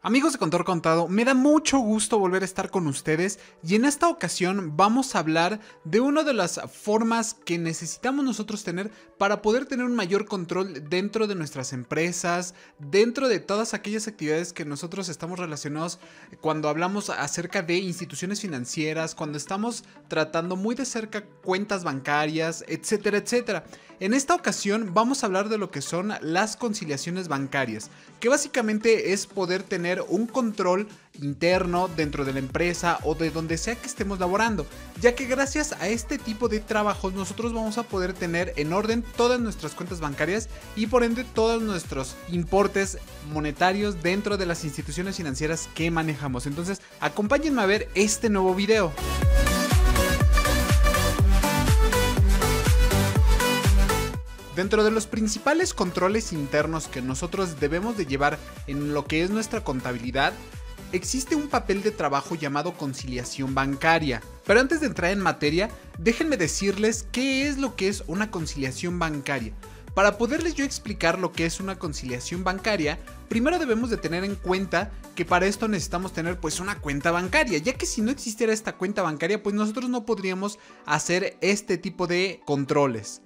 Amigos de Contador Contado, me da mucho gusto volver a estar con ustedes y en esta ocasión vamos a hablar de una de las formas que necesitamos nosotros tener para poder tener un mayor control dentro de nuestras empresas, dentro de todas aquellas actividades que nosotros estamos relacionados cuando hablamos acerca de instituciones financieras, cuando estamos tratando muy de cerca cuentas bancarias, etcétera, etcétera. En esta ocasión vamos a hablar de lo que son las conciliaciones bancarias, que básicamente es poder tener un control interno dentro de la empresa o de donde sea que estemos laborando, ya que gracias a este tipo de trabajos nosotros vamos a poder tener en orden todas nuestras cuentas bancarias y por ende todos nuestros importes monetarios dentro de las instituciones financieras que manejamos. Entonces, acompáñenme a ver este nuevo video. Dentro de los principales controles internos que nosotros debemos de llevar en lo que es nuestra contabilidad, existe un papel de trabajo llamado conciliación bancaria. Pero antes de entrar en materia, déjenme decirles qué es lo que es una conciliación bancaria. Para poderles yo explicar lo que es una conciliación bancaria, primero debemos de tener en cuenta que para esto necesitamos tener pues una cuenta bancaria, ya que si no existiera esta cuenta bancaria, pues nosotros no podríamos hacer este tipo de controles.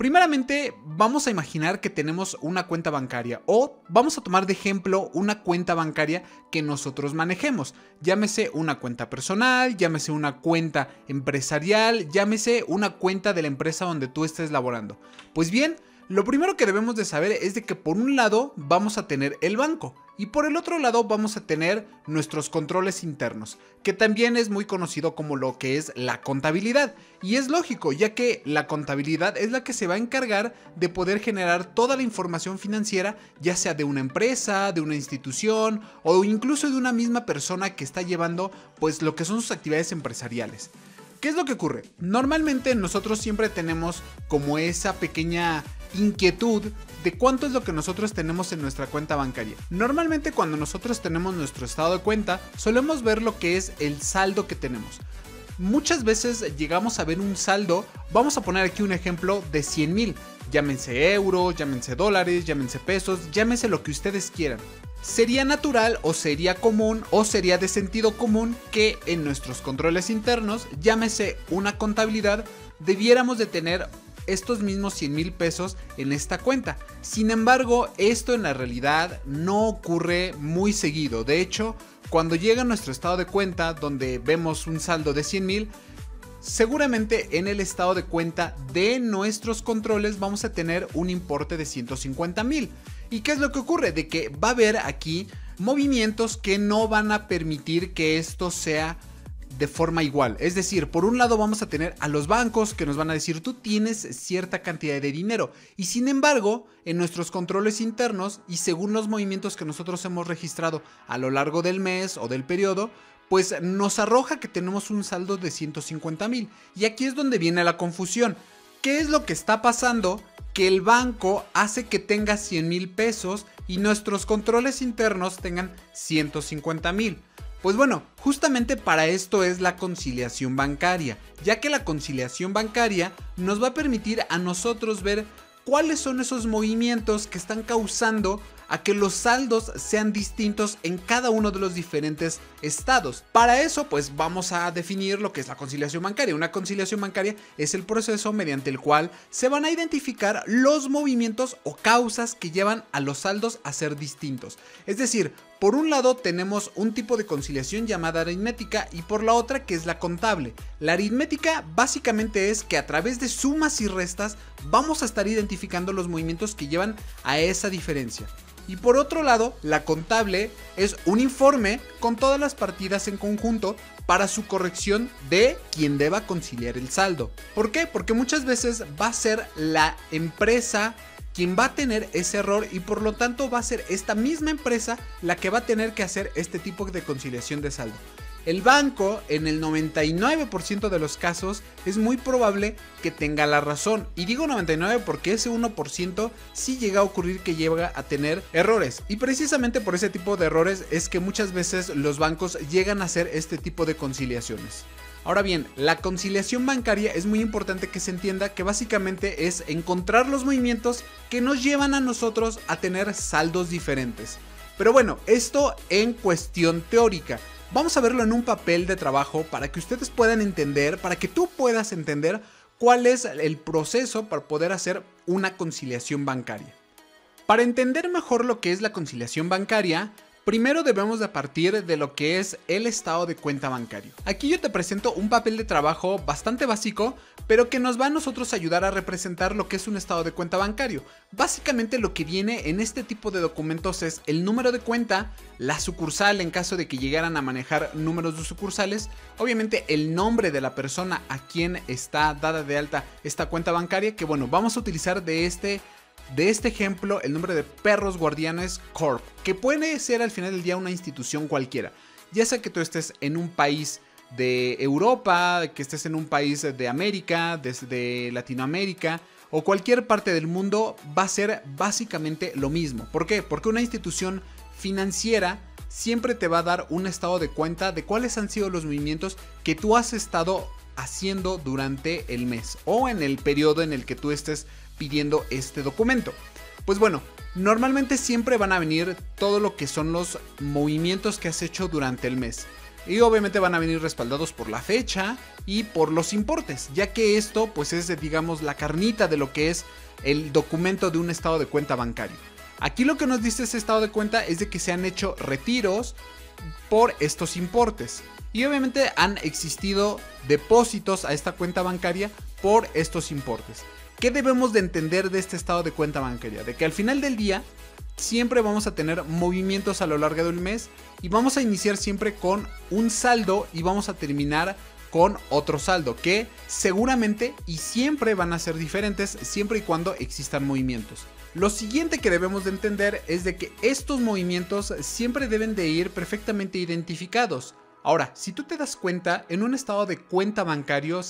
Primeramente, vamos a imaginar que tenemos una cuenta bancaria o vamos a tomar de ejemplo una cuenta bancaria que nosotros manejemos. Llámese una cuenta personal, llámese una cuenta empresarial, llámese una cuenta de la empresa donde tú estés laborando. Pues bien, lo primero que debemos de saber es de que por un lado vamos a tener el banco y por el otro lado vamos a tener nuestros controles internos, que también es muy conocido como lo que es la contabilidad. Y es lógico, ya que la contabilidad es la que se va a encargar de poder generar toda la información financiera, ya sea de una empresa, de una institución o incluso de una misma persona que está llevando pues lo que son sus actividades empresariales. ¿Qué es lo que ocurre? Normalmente nosotros siempre tenemos como esa pequeña inquietud de cuánto es lo que nosotros tenemos en nuestra cuenta bancaria. Normalmente cuando nosotros tenemos nuestro estado de cuenta, solemos ver lo que es el saldo que tenemos. Muchas veces llegamos a ver un saldo, vamos a poner aquí un ejemplo de 100,000, llámense euros, llámense dólares, llámense pesos, llámense lo que ustedes quieran. Sería natural o sería común o sería de sentido común que en nuestros controles internos, llámese una contabilidad, debiéramos de tener estos mismos 100,000 pesos en esta cuenta. Sin embargo, esto en la realidad no ocurre muy seguido. De hecho, cuando llega nuestro estado de cuenta donde vemos un saldo de 100,000, seguramente en el estado de cuenta de nuestros controles vamos a tener un importe de 150,000. ¿Y qué es lo que ocurre? De que va a haber aquí movimientos que no van a permitir que esto sea de forma igual. Es decir, por un lado vamos a tener a los bancos que nos van a decir tú tienes cierta cantidad de dinero y sin embargo en nuestros controles internos y según los movimientos que nosotros hemos registrado a lo largo del mes o del periodo, pues nos arroja que tenemos un saldo de 150,000 y aquí es donde viene la confusión. ¿Qué es lo que está pasando? Que el banco hace que tenga 100,000 pesos y nuestros controles internos tengan 150,000. Pues bueno, justamente para esto es la conciliación bancaria, ya que la conciliación bancaria nos va a permitir a nosotros ver cuáles son esos movimientos que están causando a que los saldos sean distintos en cada uno de los diferentes estados. Para eso, pues vamos a definir lo que es la conciliación bancaria. Una conciliación bancaria es el proceso mediante el cual se van a identificar los movimientos o causas que llevan a los saldos a ser distintos. Es decir, por un lado tenemos un tipo de conciliación llamada aritmética y por la otra que es la contable. La aritmética básicamente es que a través de sumas y restas vamos a estar identificando los movimientos que llevan a esa diferencia. Y por otro lado, la contable es un informe con todas las partidas en conjunto para su corrección de quien deba conciliar el saldo. ¿Por qué? Porque muchas veces va a ser la empresa quien va a tener ese error y por lo tanto va a ser esta misma empresa la que va a tener que hacer este tipo de conciliación de saldo. El banco, en el 99% de los casos, es muy probable que tenga la razón. Y digo 99 porque ese 1% sí llega a ocurrir que llega a tener errores. Y precisamente por ese tipo de errores es que muchas veces los bancos llegan a hacer este tipo de conciliaciones. Ahora bien, la conciliación bancaria es muy importante que se entienda que básicamente es encontrar los movimientos que nos llevan a nosotros a tener saldos diferentes. Pero bueno, esto en cuestión teórica. Vamos a verlo en un papel de trabajo para que ustedes puedan entender, para que tú puedas entender cuál es el proceso para poder hacer una conciliación bancaria. Para entender mejor lo que es la conciliación bancaria, primero debemos de partir de lo que es el estado de cuenta bancario. Aquí yo te presento un papel de trabajo bastante básico, pero que nos va a nosotros ayudar a representar lo que es un estado de cuenta bancario. Básicamente lo que viene en este tipo de documentos es el número de cuenta, la sucursal en caso de que llegaran a manejar números de sucursales, obviamente el nombre de la persona a quien está dada de alta esta cuenta bancaria, que bueno, vamos a utilizar de este ejemplo el nombre de Perros Guardianes Corp, que puede ser al final del día una institución cualquiera, ya sea que tú estés en un país de Europa, que estés en un país de América, desde Latinoamérica o cualquier parte del mundo, va a ser básicamente lo mismo. ¿Por qué? Porque una institución financiera siempre te va a dar un estado de cuenta de cuáles han sido los movimientos que tú has estado haciendo durante el mes o en el periodo en el que tú estés pidiendo este documento. Pues bueno, normalmente siempre van a venir todo lo que son los movimientos que has hecho durante el mes. Y obviamente van a venir respaldados por la fecha y por los importes, ya que esto pues es, digamos, la carnita de lo que es el documento de un estado de cuenta bancario. Aquí lo que nos dice ese estado de cuenta es de que se han hecho retiros por estos importes. Y obviamente han existido depósitos a esta cuenta bancaria por estos importes. ¿Qué debemos de entender de este estado de cuenta bancaria? De que al final del día siempre vamos a tener movimientos a lo largo del mes y vamos a iniciar siempre con un saldo y vamos a terminar con otro saldo que seguramente y siempre van a ser diferentes siempre y cuando existan movimientos. Lo siguiente que debemos de entender es de que estos movimientos siempre deben de ir perfectamente identificados. Ahora, si tú te das cuenta, en un estado de cuenta bancario,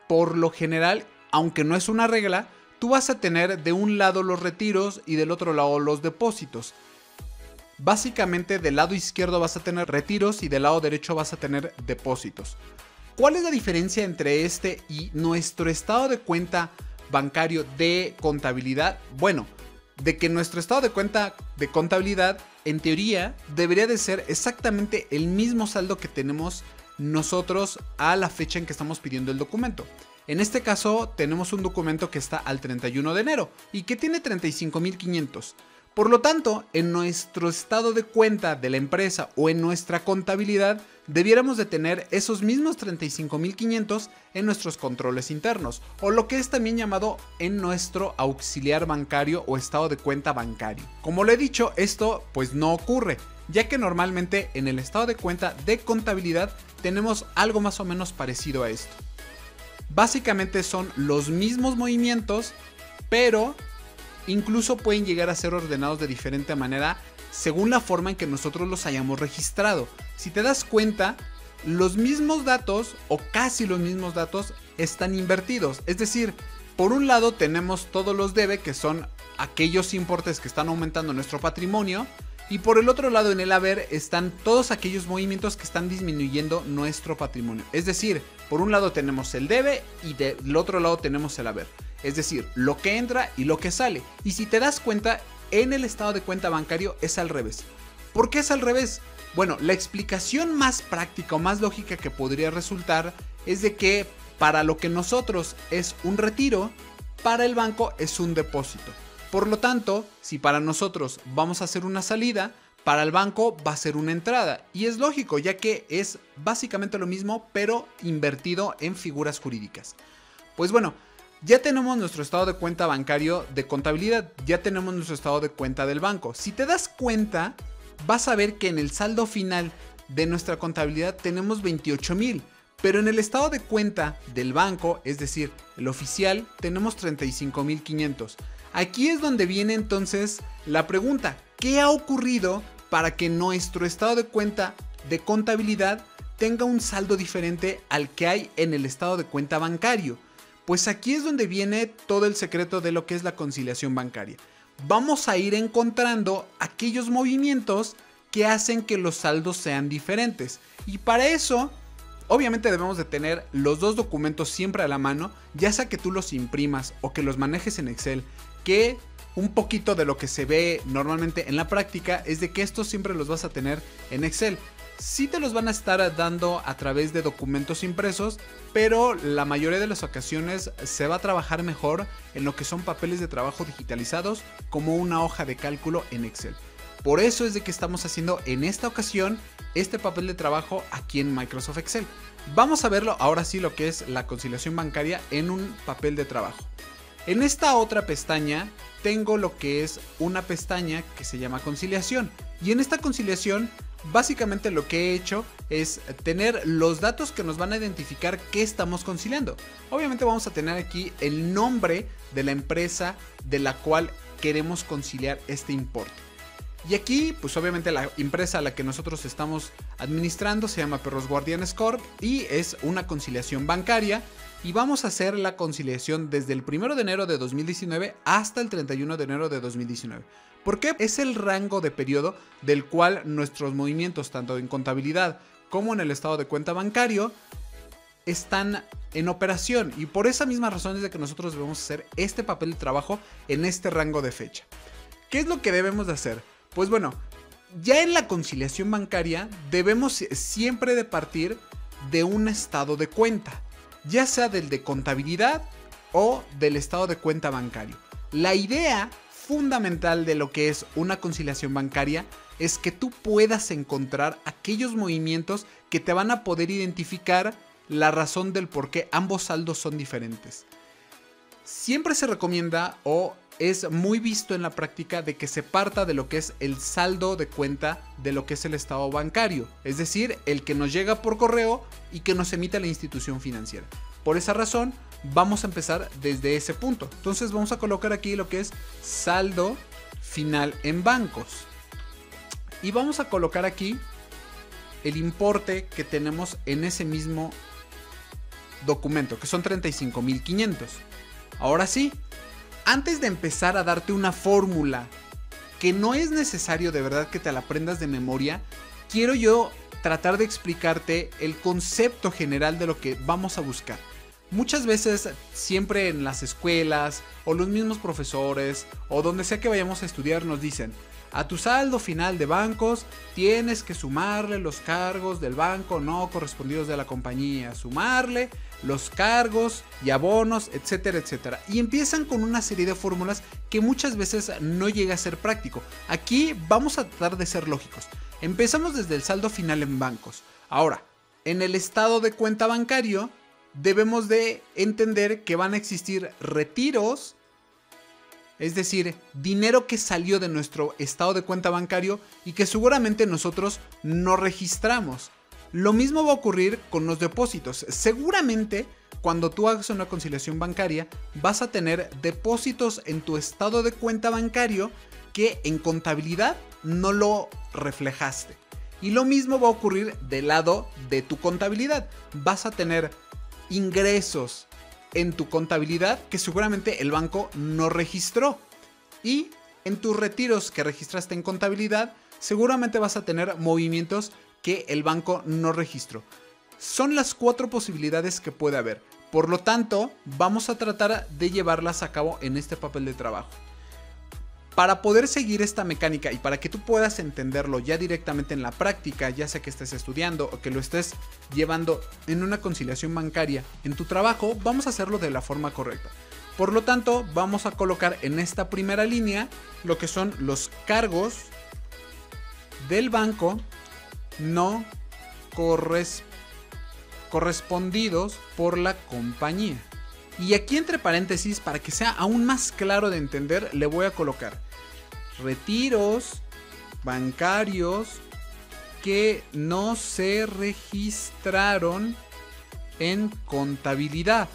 por lo general, aunque no es una regla, tú vas a tener de un lado los retiros y del otro lado los depósitos. Básicamente del lado izquierdo vas a tener retiros y del lado derecho vas a tener depósitos. ¿Cuál es la diferencia entre este y nuestro estado de cuenta bancario de contabilidad? Bueno, de que nuestro estado de cuenta de contabilidad en teoría debería de ser exactamente el mismo saldo que tenemos nosotros a la fecha en que estamos pidiendo el documento. En este caso tenemos un documento que está al 31 de enero y que tiene 35,500. Por lo tanto, en nuestro estado de cuenta de la empresa o en nuestra contabilidad debiéramos de tener esos mismos 35,500 en nuestros controles internos o lo que es también llamado en nuestro auxiliar bancario o estado de cuenta bancario. Como lo he dicho, esto pues no ocurre, ya que normalmente en el estado de cuenta de contabilidad tenemos algo más o menos parecido a esto. Básicamente son los mismos movimientos, pero incluso pueden llegar a ser ordenados de diferente manera según la forma en que nosotros los hayamos registrado. Si te das cuenta, los mismos datos o casi los mismos datos están invertidos. Es decir, por un lado tenemos todos los debe, que son aquellos importes que están aumentando nuestro patrimonio, y por el otro lado en el haber están todos aquellos movimientos que están disminuyendo nuestro patrimonio. Es decir, por un lado tenemos el debe y del otro lado tenemos el haber. Es decir, lo que entra y lo que sale. Y si te das cuenta, en el estado de cuenta bancario es al revés. ¿Por qué es al revés? Bueno, la explicación más práctica o más lógica que podría resultar es de que para lo que nosotros es un retiro, para el banco es un depósito. Por lo tanto, si para nosotros vamos a hacer una salida, para el banco va a ser una entrada. Y es lógico, ya que es básicamente lo mismo, pero invertido en figuras jurídicas. Pues bueno, ya tenemos nuestro estado de cuenta bancario de contabilidad, ya tenemos nuestro estado de cuenta del banco. Si te das cuenta, vas a ver que en el saldo final de nuestra contabilidad tenemos 28,000. Pero en el estado de cuenta del banco, es decir, el oficial, tenemos 35,500. Aquí es donde viene entonces la pregunta, ¿qué ha ocurrido para que nuestro estado de cuenta de contabilidad tenga un saldo diferente al que hay en el estado de cuenta bancario? Pues aquí es donde viene todo el secreto de lo que es la conciliación bancaria. Vamos a ir encontrando aquellos movimientos que hacen que los saldos sean diferentes. Y para eso, obviamente debemos de tener los dos documentos siempre a la mano, ya sea que tú los imprimas o que los manejes en Excel, que un poquito de lo que se ve normalmente en la práctica es de que estos siempre los vas a tener en Excel. Sí te los van a estar dando a través de documentos impresos, pero la mayoría de las ocasiones se va a trabajar mejor en lo que son papeles de trabajo digitalizados como una hoja de cálculo en Excel. Por eso es de que estamos haciendo en esta ocasión este papel de trabajo aquí en Microsoft Excel. Vamos a verlo ahora sí lo que es la conciliación bancaria en un papel de trabajo. En esta otra pestaña tengo lo que es una pestaña que se llama conciliación, y en esta conciliación básicamente lo que he hecho es tener los datos que nos van a identificar qué estamos conciliando. Obviamente vamos a tener aquí el nombre de la empresa de la cual queremos conciliar este importe. Y aquí, pues obviamente la empresa a la que nosotros estamos administrando se llama Perros Guardianes Corp y es una conciliación bancaria. Y vamos a hacer la conciliación desde el 1 de enero de 2019 hasta el 31 de enero de 2019. ¿Por qué? Es el rango de periodo del cual nuestros movimientos, tanto en contabilidad como en el estado de cuenta bancario, están en operación. Y por esa misma razón es de que nosotros debemos hacer este papel de trabajo en este rango de fecha. ¿Qué es lo que debemos de hacer? Pues bueno, ya en la conciliación bancaria debemos siempre de partir de un estado de cuenta, ya sea del de contabilidad o del estado de cuenta bancario. La idea fundamental de lo que es una conciliación bancaria es que tú puedas encontrar aquellos movimientos que te van a poder identificar la razón del por qué ambos saldos son diferentes. Siempre se recomienda o es muy visto en la práctica de que se parta de lo que es el saldo de cuenta de lo que es el estado bancario, es decir, el que nos llega por correo y que nos emite la institución financiera. Por esa razón, vamos a empezar desde ese punto. Entonces vamos a colocar aquí lo que es saldo final en bancos. Y vamos a colocar aquí el importe que tenemos en ese mismo documento, que son 35,500. Ahora sí, antes de empezar a darte una fórmula que no es necesario de verdad que te la aprendas de memoria, quiero yo tratar de explicarte el concepto general de lo que vamos a buscar. Muchas veces, siempre en las escuelas o los mismos profesores o donde sea que vayamos a estudiar nos dicen: a tu saldo final de bancos tienes que sumarle los cargos del banco no correspondidos de la compañía, sumarle los cargos y abonos, etcétera, etcétera. Y empiezan con una serie de fórmulas que muchas veces no llega a ser práctico. Aquí vamos a tratar de ser lógicos. Empezamos desde el saldo final en bancos. Ahora, en el estado de cuenta bancario debemos de entender que van a existir retiros, es decir, dinero que salió de nuestro estado de cuenta bancario y que seguramente nosotros no registramos. Lo mismo va a ocurrir con los depósitos. Seguramente cuando tú hagas una conciliación bancaria vas a tener depósitos en tu estado de cuenta bancario que en contabilidad no lo reflejaste. Y lo mismo va a ocurrir del lado de tu contabilidad. Vas a tener ingresos en tu contabilidad que seguramente el banco no registró, y en tus retiros que registraste en contabilidad seguramente vas a tener movimientos que el banco no registró. Son las 4 posibilidades que puede haber. Por lo tanto, vamos a tratar de llevarlas a cabo en este papel de trabajo. Para poder seguir esta mecánica y para que tú puedas entenderlo ya directamente en la práctica, ya sea que estés estudiando o que lo estés llevando en una conciliación bancaria en tu trabajo, vamos a hacerlo de la forma correcta. Por lo tanto, vamos a colocar en esta primera línea lo que son los cargos del banco no correspondidos por la compañía. Y aquí entre paréntesis, para que sea aún más claro de entender, le voy a colocar retiros bancarios que no se registraron en contabilidad.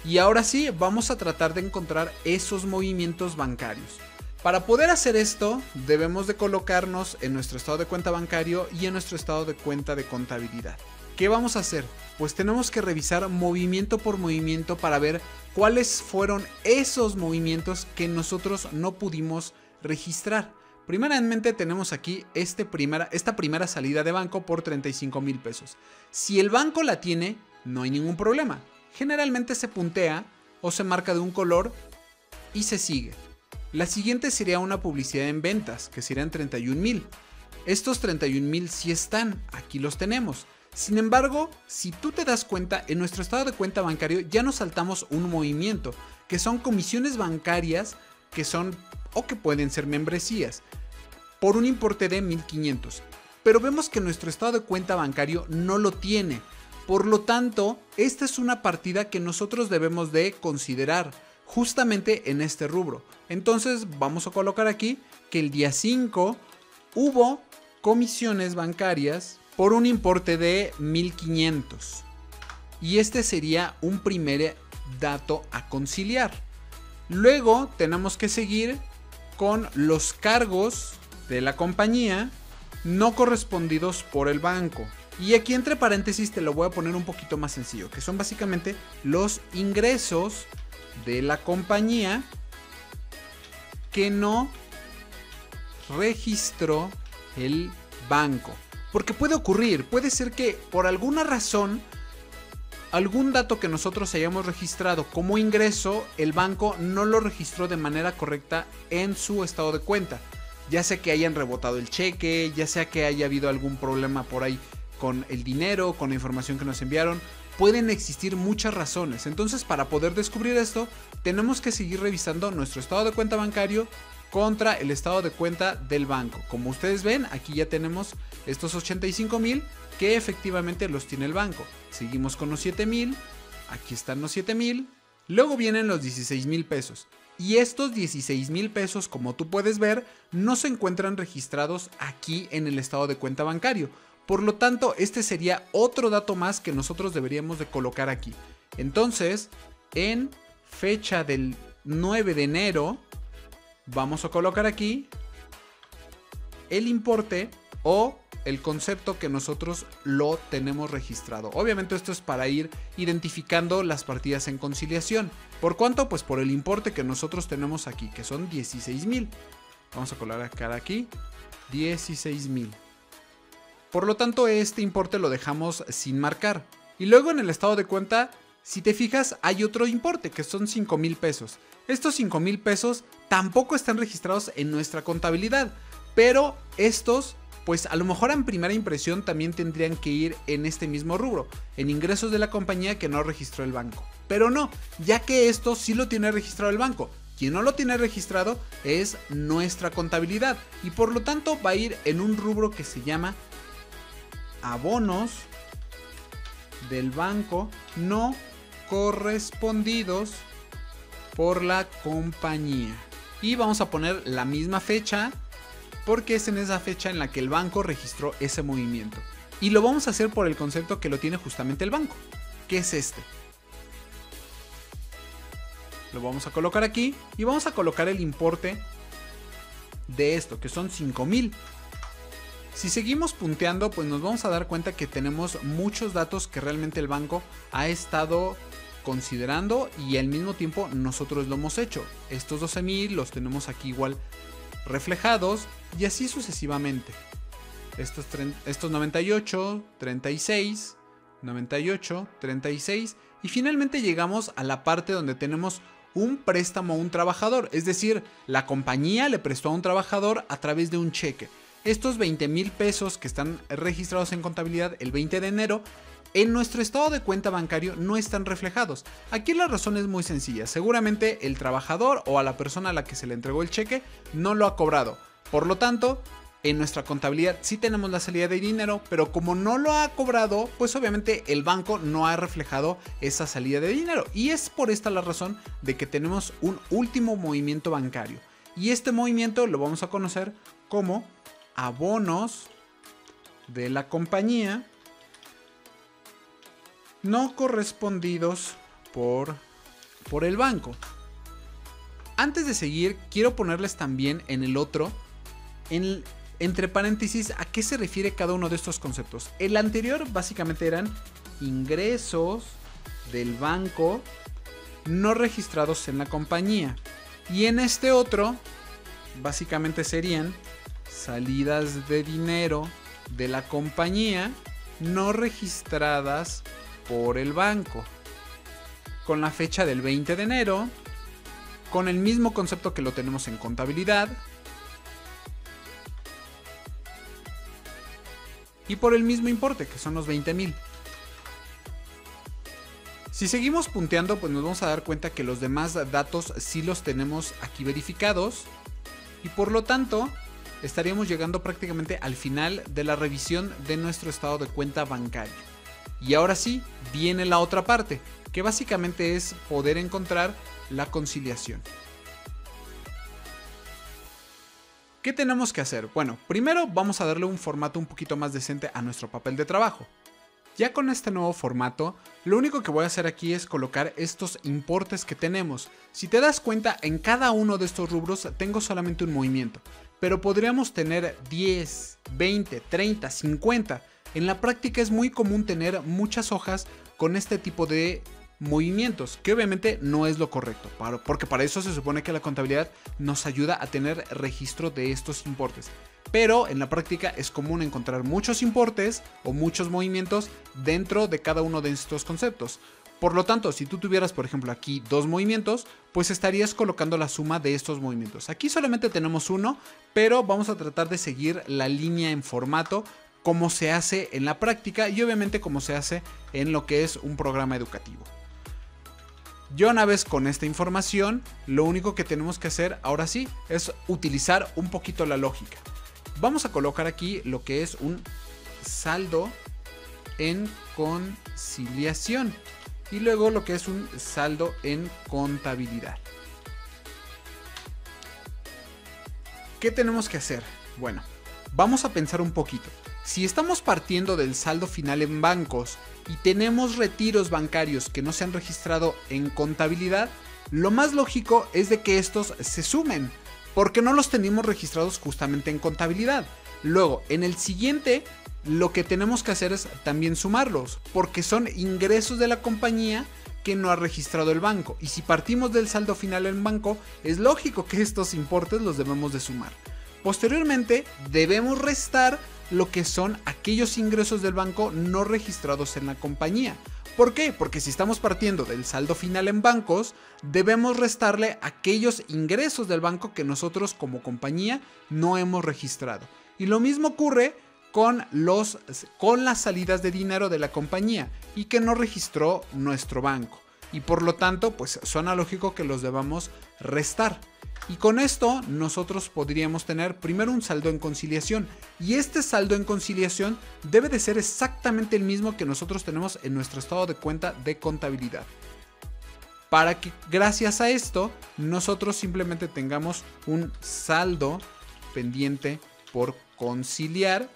Y ahora sí, vamos a tratar de encontrar esos movimientos bancarios. Para poder hacer esto, debemos de colocarnos en nuestro estado de cuenta bancario y en nuestro estado de cuenta de contabilidad. ¿Qué vamos a hacer? Pues tenemos que revisar movimiento por movimiento para ver cuáles fueron esos movimientos que nosotros no pudimos registrar. Primeramente tenemos aquí esta primera salida de banco por 35,000 pesos. Si el banco la tiene, no hay ningún problema. Generalmente se puntea o se marca de un color y se sigue. La siguiente sería una publicidad en ventas, que serían 31,000. Estos 31,000 sí están, aquí los tenemos. Sin embargo, si tú te das cuenta, en nuestro estado de cuenta bancario ya nos saltamos un movimiento, que son comisiones bancarias que son o que pueden ser membresías, por un importe de 1,500. Pero vemos que nuestro estado de cuenta bancario no lo tiene. Por lo tanto, esta es una partida que nosotros debemos de considerar justamente en este rubro. Entonces vamos a colocar aquí que el día 5 hubo comisiones bancarias por un importe de 1,500. Y este sería un primer dato a conciliar. Luego tenemos que seguir con los cargos de la compañía no correspondidos por el banco. Y aquí entre paréntesis te lo voy a poner un poquito más sencillo, que son básicamente los ingresos de la compañía que no registró el banco. Porque puede ocurrir, puede ser que por alguna razón, algún dato que nosotros hayamos registrado como ingreso, el banco no lo registró de manera correcta en su estado de cuenta. Ya sea que hayan rebotado el cheque, ya sea que haya habido algún problema por ahí con el dinero, con la información que nos enviaron. Pueden existir muchas razones. Entonces, para poder descubrir esto, tenemos que seguir revisando nuestro estado de cuenta bancario contra el estado de cuenta del banco. Como ustedes ven, aquí ya tenemos estos 85,000 que efectivamente los tiene el banco. Seguimos con los 7,000. Aquí están los 7,000. Luego vienen los 16,000 pesos. Y estos 16,000 pesos, como tú puedes ver, no se encuentran registrados aquí en el estado de cuenta bancario. Por lo tanto, este sería otro dato más que nosotros deberíamos de colocar aquí. Entonces, en fecha del 9 de enero, vamos a colocar aquí el importe o el concepto que nosotros lo tenemos registrado. Obviamente esto es para ir identificando las partidas en conciliación. ¿Por cuánto? Pues por el importe que nosotros tenemos aquí, que son 16,000. Vamos a colocar aquí 16,000. Por lo tanto, este importe lo dejamos sin marcar. Y luego en el estado de cuenta, si te fijas, hay otro importe que son 5,000 pesos. Estos 5,000 pesos tampoco están registrados en nuestra contabilidad, pero estos, pues a lo mejor en primera impresión también tendrían que ir en este mismo rubro, en ingresos de la compañía que no registró el banco. Pero no, ya que esto sí lo tiene registrado el banco. Quien no lo tiene registrado es nuestra contabilidad y por lo tanto va a ir en un rubro que se llama abonos del banco no correspondidos por la compañía. Y vamos a poner la misma fecha porque es en esa fecha en la que el banco registró ese movimiento. Y lo vamos a hacer por el concepto que lo tiene justamente el banco, que es este. Lo vamos a colocar aquí y vamos a colocar el importe de esto, que son 5,000. Si seguimos punteando, pues nos vamos a dar cuenta que tenemos muchos datos que realmente el banco ha estado considerando y al mismo tiempo nosotros lo hemos hecho. Estos 12,000 los tenemos aquí igual reflejados y así sucesivamente. Estos 98, 36, 98, 36 y finalmente llegamos a la parte donde tenemos un préstamo a un trabajador, es decir, la compañía le prestó a un trabajador a través de un cheque. Estos 20,000 pesos que están registrados en contabilidad el 20 de enero, en nuestro estado de cuenta bancario no están reflejados. Aquí la razón es muy sencilla. Seguramente el trabajador o a la persona a la que se le entregó el cheque no lo ha cobrado. Por lo tanto, en nuestra contabilidad sí tenemos la salida de dinero, pero como no lo ha cobrado, pues obviamente el banco no ha reflejado esa salida de dinero. Y es por esta la razón de que tenemos un último movimiento bancario. Y este movimiento lo vamos a conocer como abonos de la compañía no correspondidos por el banco. Antes de seguir, quiero ponerles también en el otro, entre paréntesis, a qué se refiere cada uno de estos conceptos. El anterior básicamente eran ingresos del banco no registrados en la compañía. Y en este otro, básicamente serían salidas de dinero de la compañía no registradas por el banco. Con la fecha del 20 de enero, con el mismo concepto que lo tenemos en contabilidad. Y por el mismo importe, que son los 20,000. Si seguimos punteando, pues nos vamos a dar cuenta que los demás datos sí los tenemos aquí verificados. Y por lo tanto, estaríamos llegando prácticamente al final de la revisión de nuestro estado de cuenta bancario. Y ahora sí, viene la otra parte, que básicamente es poder encontrar la conciliación. ¿Qué tenemos que hacer? Bueno, primero vamos a darle un formato un poquito más decente a nuestro papel de trabajo. Ya con este nuevo formato, lo único que voy a hacer aquí es colocar estos importes que tenemos. Si te das cuenta, en cada uno de estos rubros tengo solamente un movimiento, pero podríamos tener 10, 20, 30, 50. En la práctica es muy común tener muchas hojas con este tipo de movimientos, que obviamente no es lo correcto, porque para eso se supone que la contabilidad nos ayuda a tener registro de estos importes. Pero en la práctica es común encontrar muchos importes o muchos movimientos dentro de cada uno de estos conceptos. Por lo tanto, si tú tuvieras, por ejemplo, aquí 2 movimientos, pues estarías colocando la suma de estos movimientos. Aquí solamente tenemos uno, pero vamos a tratar de seguir la línea en formato como se hace en la práctica y obviamente como se hace en lo que es un programa educativo. Ya una vez con esta información, lo único que tenemos que hacer ahora sí es utilizar un poquito la lógica. Vamos a colocar aquí lo que es un saldo en conciliación y luego lo que es un saldo en contabilidad. ¿Qué tenemos que hacer? Bueno, vamos a pensar un poquito. Si estamos partiendo del saldo final en bancos y tenemos retiros bancarios que no se han registrado en contabilidad, lo más lógico es de que estos se sumen, porque no los tenemos registrados justamente en contabilidad. Luego, en el siguiente, lo que tenemos que hacer es también sumarlos, porque son ingresos de la compañía que no ha registrado el banco. Y si partimos del saldo final en banco, es lógico que estos importes los debemos de sumar. Posteriormente, debemos restar lo que son aquellos ingresos del banco no registrados en la compañía. ¿Por qué? Porque si estamos partiendo del saldo final en bancos, debemos restarle aquellos ingresos del banco que nosotros como compañía no hemos registrado. Y lo mismo ocurre con las salidas de dinero de la compañía y que no registró nuestro banco. Y por lo tanto, pues suena lógico que los debamos restar. Y con esto nosotros podríamos tener primero un saldo en conciliación, y este saldo en conciliación debe de ser exactamente el mismo que nosotros tenemos en nuestro estado de cuenta de contabilidad, para que gracias a esto nosotros simplemente tengamos un saldo pendiente por conciliar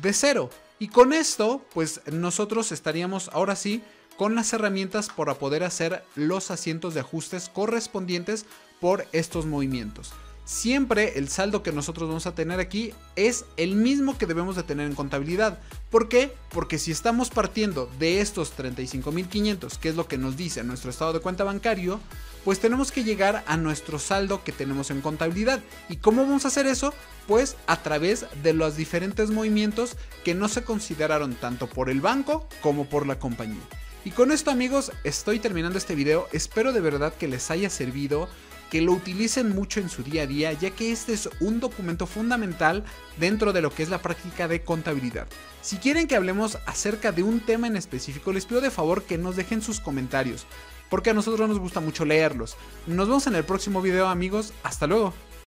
de 0. Y con esto pues nosotros estaríamos ahora sí con las herramientas para poder hacer los asientos de ajustes correspondientes por estos movimientos. Siempre el saldo que nosotros vamos a tener aquí es el mismo que debemos de tener en contabilidad. ¿Por qué? Porque si estamos partiendo de estos 35,500, que es lo que nos dice nuestro estado de cuenta bancario, pues tenemos que llegar a nuestro saldo que tenemos en contabilidad. ¿Y cómo vamos a hacer eso? Pues a través de los diferentes movimientos que no se consideraron tanto por el banco como por la compañía. Y con esto, amigos, estoy terminando este video. Espero de verdad que les haya servido, que lo utilicen mucho en su día a día, ya que este es un documento fundamental dentro de lo que es la práctica de contabilidad. Si quieren que hablemos acerca de un tema en específico, les pido de favor que nos dejen sus comentarios, porque a nosotros nos gusta mucho leerlos. Nos vemos en el próximo video, amigos. Hasta luego.